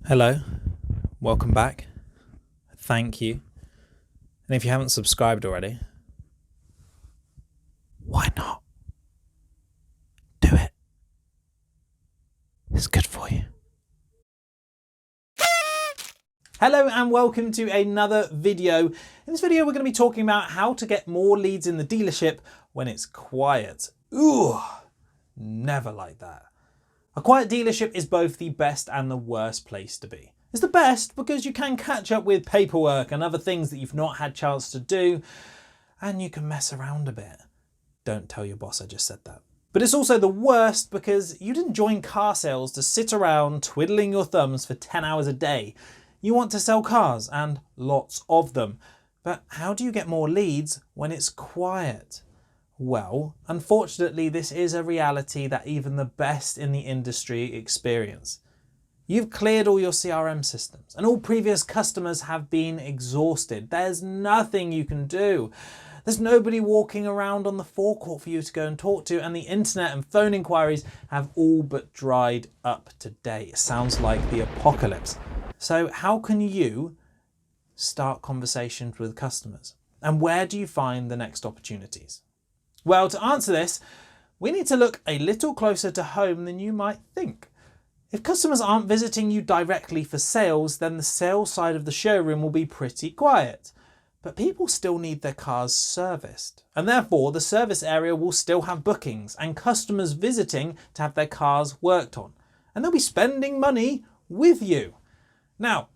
Hello, welcome back. Thank you. And if you haven't subscribed already, why not? Do it. It's good for you. Hello and welcome to another video. In this video we're going to be talking about how to get more leads in the dealership when it's quiet. Ooh, never like that. A quiet dealership is both the best and the worst place to be. It's the best because you can catch up with paperwork and other things that you've not had chance to do, and you can mess around a bit. Don't tell your boss I just said that. But it's also the worst because you didn't join car sales to sit around twiddling your thumbs for 10 hours a day. You want to sell cars and lots of them. But how do you get more leads when it's quiet? Well, unfortunately, this is a reality that even the best in the industry experience. You've cleared all your CRM systems and all previous customers have been exhausted. There's nothing you can do. There's nobody walking around on the forecourt for you to go and talk to, and the internet and phone inquiries have all but dried up today. It sounds like the apocalypse. So how can you start conversations with customers? And where do you find the next opportunities? Well, to answer this, we need to look a little closer to home than you might think. If customers aren't visiting you directly for sales, then the sales side of the showroom will be pretty quiet. But people still need their cars serviced, and therefore the service area will still have bookings and customers visiting to have their cars worked on. And they'll be spending money with you. Now,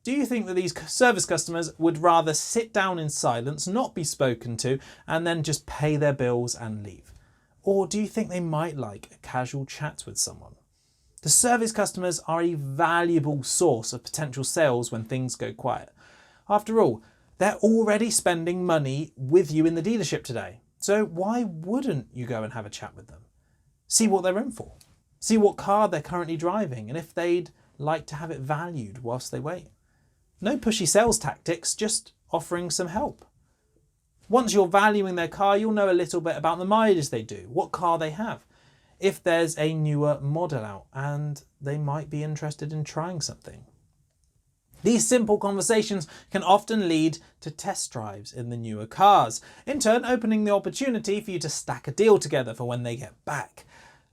do you think that these service customers would rather sit down in silence, not be spoken to, and then just pay their bills and leave? Or do you think they might like a casual chat with someone? The service customers are a valuable source of potential sales when things go quiet. After all, they're already spending money with you in the dealership today. So why wouldn't you go and have a chat with them? See what they're in for. See what car they're currently driving and if they'd like to have it valued whilst they wait. No pushy sales tactics, just offering some help. Once you're valuing their car, you'll know a little bit about the mileage they do, what car they have, if there's a newer model out, and they might be interested in trying something. These simple conversations can often lead to test drives in the newer cars, in turn opening the opportunity for you to stack a deal together for when they get back.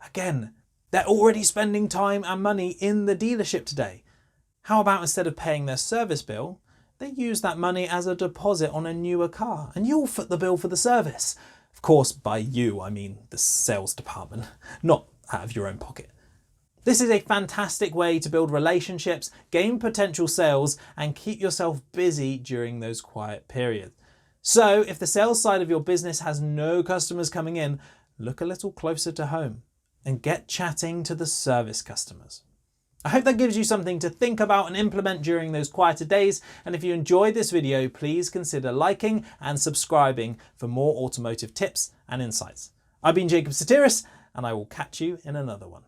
Again, they're already spending time and money in the dealership today. How about instead of paying their service bill, they use that money as a deposit on a newer car and you'll foot the bill for the service. Of course, by you, I mean the sales department, not out of your own pocket. This is a fantastic way to build relationships, gain potential sales, and keep yourself busy during those quiet periods. So if the sales side of your business has no customers coming in, look a little closer to home and get chatting to the service customers. I hope that gives you something to think about and implement during those quieter days. And if you enjoyed this video, please consider liking and subscribing for more automotive tips and insights. I've been Sotiris, and I will catch you in another one.